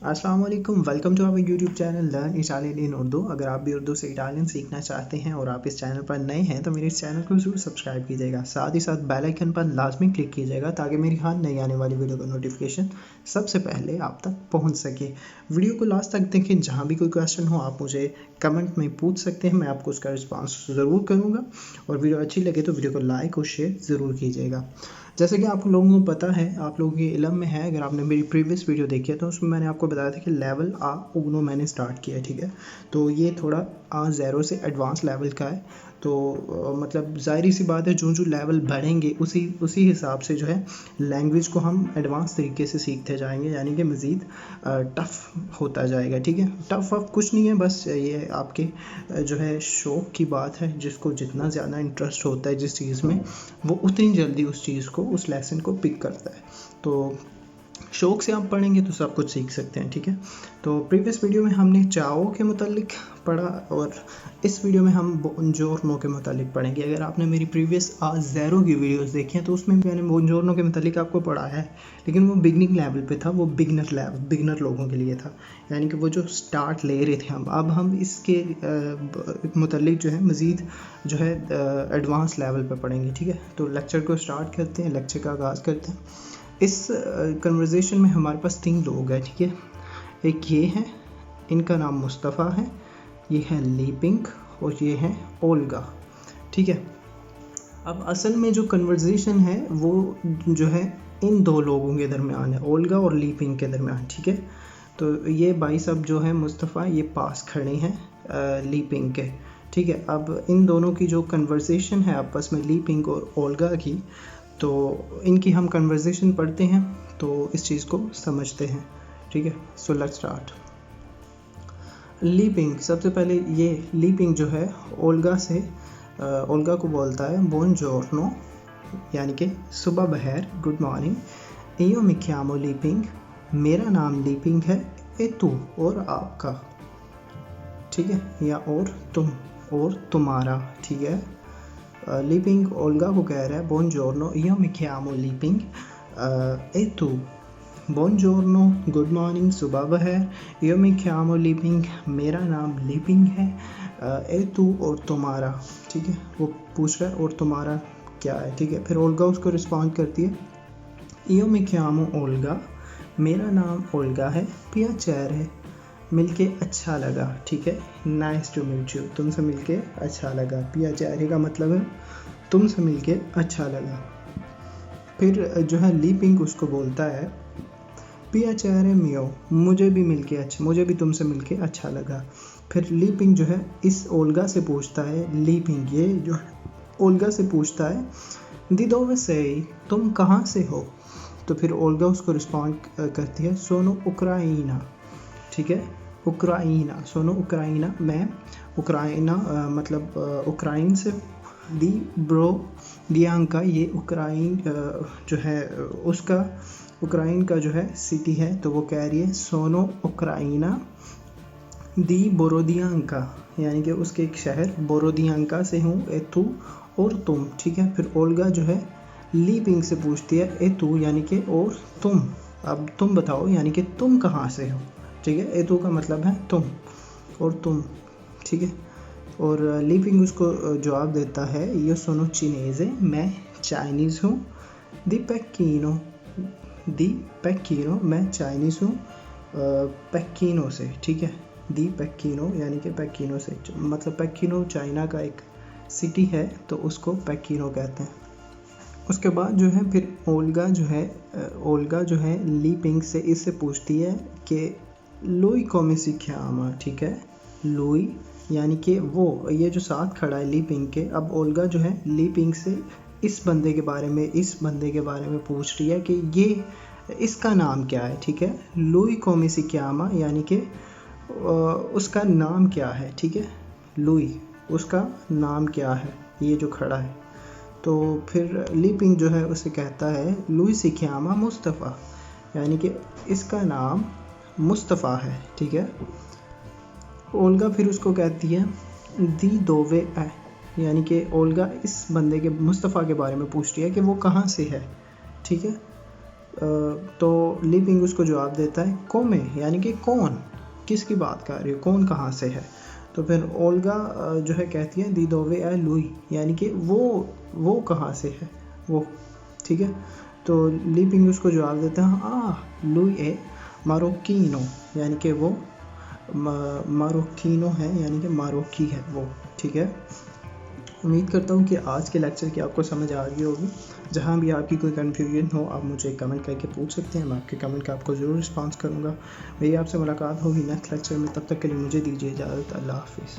अस्सलाम वालेकुम, welcome to our YouTube channel learn Italian in Urdu. अगर आप भी उर्दू से इटालियन सीखना चाहते हैं और आप इस चैनल पर नए हैं तो मेरे इस चैनल को ज़रूर सब्सक्राइब कीजिएगा। साथ ही साथ बेल आइकन पर लाजमी क्लिक कीजिएगा ताकि मेरी हर नई आने वाली वीडियो का नोटिफिकेशन सबसे पहले आप तक पहुंच सके। वीडियो को लास्ट तक देखें, जहां भी कोई क्वेश्चन हो आप मुझे कमेंट में पूछ सकते हैं, मैं आपको उसका रिस्पॉन्स ज़रूर करूँगा। और वीडियो अच्छी लगे तो वीडियो को लाइक और शेयर ज़रूर कीजिएगा। जैसे कि आप लोगों को पता है, आप लोगों के इल्म में है, अगर आपने मेरी प्रीवियस वीडियो देखी है तो उसमें मैंने आपको बताया था कि लेवल आ उगनो मैंने स्टार्ट किया है। ठीक है, तो ये थोड़ा A0 से एडवांस लेवल का है। तो मतलब ज़ाहिर सी बात है, जो जो लेवल बढ़ेंगे उसी हिसाब से जो है लैंग्वेज को हम एडवांस तरीके से सीखते जाएंगे, यानी कि मज़ीद टफ़ होता जाएगा। ठीक है, टफ़ वफ़ कुछ नहीं है, बस ये आपके जो है शौक़ की बात है। जिसको जितना ज़्यादा इंटरेस्ट होता है जिस चीज़ में, वो उतनी जल्दी उस चीज़ को, उस लेसन को पिक करता है। तो शौक़ से आप पढ़ेंगे तो सब कुछ सीख सकते हैं। ठीक है, तो प्रीवियस वीडियो में हमने चाओ के मुतालिक पढ़ा और इस वीडियो में हम बोंजोर्नो के मुतालिक पढ़ेंगे। अगर आपने मेरी प्रीवियस A0 की वीडियोस देखी हैं तो उसमें मैंने बोंजोर्नो के मुतालिक आपको पढ़ाया है, लेकिन वो बिगनिंग लेवल पे था, वो बिगनर लोगों के लिए था, यानी कि वो जो स्टार्ट ले रहे थे हम। अब हम इसके मुतालिक जो है मज़ीद जो है एडवांस लेवल पे पढ़ेंगे। ठीक है, तो लेक्चर को स्टार्ट करते हैं, लेक्चर का आगाज़ करते हैं। इस कन्वर्सेशन में हमारे पास 3 लोग हैं। ठीक है, एक ये है, इनका नाम मुस्तफ़ा है, ये है लीपिंग और ये है ओल्गा। ठीक है, अब असल में जो कन्वर्सेशन है वो जो है इन 2 लोगों के दरमियान है, ओल्गा और लीपिंग के दरमियान। ठीक है, तो ये भाई साहब जो है मुस्तफ़ा, ये पास खड़े हैं लीपिंग के। ठीक है, अब इन दोनों की जो कन्वर्सेशन है आपस में, लीपिंग और ओल्गा की, तो इनकी हम कन्वर्सेशन पढ़ते हैं तो इस चीज़ को समझते हैं। ठीक है, सो लेट्स स्टार्ट। लीपिंग, सबसे पहले ये लीपिंग जो है ओल्गा ओल्गा को बोलता है बुongiorno, यानी कि सुबह बहर, good morning. io mi chiamo leaping, मेरा नाम लीपिंग है। ए तू, और आपका। ठीक है, या और तुम, और तुम्हारा। ठीक है, लीपिंग ओल्गा को कह रहा है बुongiorno, io mi chiamo लीपिंग, ए तू, बुongiorno, गुड मॉर्निंग, सुबह बहर। io mi chiamo लीपिंग, मेरा नाम लीपिंग है। ए तू, और तुम्हारा। ठीक है, वो पूछ रहा है और तुम्हारा क्या है। ठीक है, फिर ओल्गा उसको रिस्पॉन्ड करती है, io mi chiamo ओल्गा, मेरा नाम ओल्गा है। piacere, मिलके अच्छा लगा। ठीक है, नाइस टू मीट यू, तुमसे मिलके अच्छा लगा। पियाचारे का मतलब है तुमसे मिलके अच्छा लगा। फिर जो है लीपिंग उसको बोलता है पियाचारे मियो, मुझे भी तुमसे मिलके अच्छा लगा। फिर लीपिंग जो है इस ओल्गा से पूछता है, लीपिंग ये जो ओल्गा से पूछता है दी दोवे sei, तुम कहाँ से हो। तो फिर ओल्गा उसको रिस्पॉन्ड करती है सोनो उक्राइना। ठीक है, उक्राइना, सोनो उक्राइना, मैं उक्राइना मतलब उक्राइन से। दी ब्रो दियांका, ये उक्राइन जो है उसका, उक्राइन का जो है सिटी है, तो वो कह रही है सोनो उक्राइना दी बोरोदियांका, यानी कि उसके एक शहर बोरोदियांका से हूँ। ए तू, और तुम। ठीक है, फिर ओल्गा जो है लीपिंग से पूछती है ए तू, यानी कि और तुम, अब तुम बताओ, यानी कि तुम कहाँ से हो। ठीक है, ए तू का मतलब है तुम, और तुम। ठीक है, और लीपिंग उसको जवाब देता है यो सोनो चीनेज़े, मैं चाइनीज़ हूँ। दी पैक्कीनो, मैं चाइनीज़ हूँ पैक्कीनो से। ठीक है, दी पैक्कीनो, यानी कि पैक्कीनो से, मतलब पैक्कीनो चाइना का एक सिटी है, तो उसको पैक्कीनो कहते हैं। उसके बाद जो है फिर ओल्गा जो है लीपिंग से इससे पूछती है कि लुई come si chiama। ठीक है, लुई यानी कि वो, ये जो साथ खड़ा है लीपिंग के। अब ओल्गा जो है लीपिंग से इस बंदे के बारे में पूछ रही है कि ये इसका नाम क्या है। ठीक है, लुई come si chiama, यानी कि उसका नाम क्या है। ठीक है, लुई, उसका नाम क्या है, ये जो खड़ा है। तो फिर लीपिंग जो है उसे कहता है लुई si chiama मुस्तफ़ा, यानी कि इसका नाम मुस्तफ़ा है। ठीक है, ओल्गा फिर उसको कहती है दी दोवे है, यानी कि ओल्गा इस बंदे के मुस्तफ़ा के बारे में पूछ रही है कि वो कहाँ से है। ठीक है, तो लीपिंग उसको जवाब देता है कोमे, यानी कि कौन, किसकी बात कर रही हो, कौन कहाँ से है। तो फिर ओल्गा जो है कहती है दी दोवे ए लुई, यानी कि वो कहाँ से है, वो, ठीक है। तो लीपिंग उसको जवाब देता है लुई ए मारोकीनो, यानी कि वो मारोकीनो है, यानी कि मारोकी है वो, ठीक है। उम्मीद करता हूँ कि आज के लेक्चर की आपको समझ आ गई होगी। जहाँ भी आपकी कोई कन्फ्यूजन हो आप मुझे कमेंट करके पूछ सकते हैं, मैं आपके कमेंट का आपको ज़रूर रिस्पॉन्स करूँगा। मेरी आपसे मुलाकात होगी नेक्स्ट लेक्चर में, तब तक के लिए मुझे दीजिए इजाज़त। अल्लाह हाफिज़।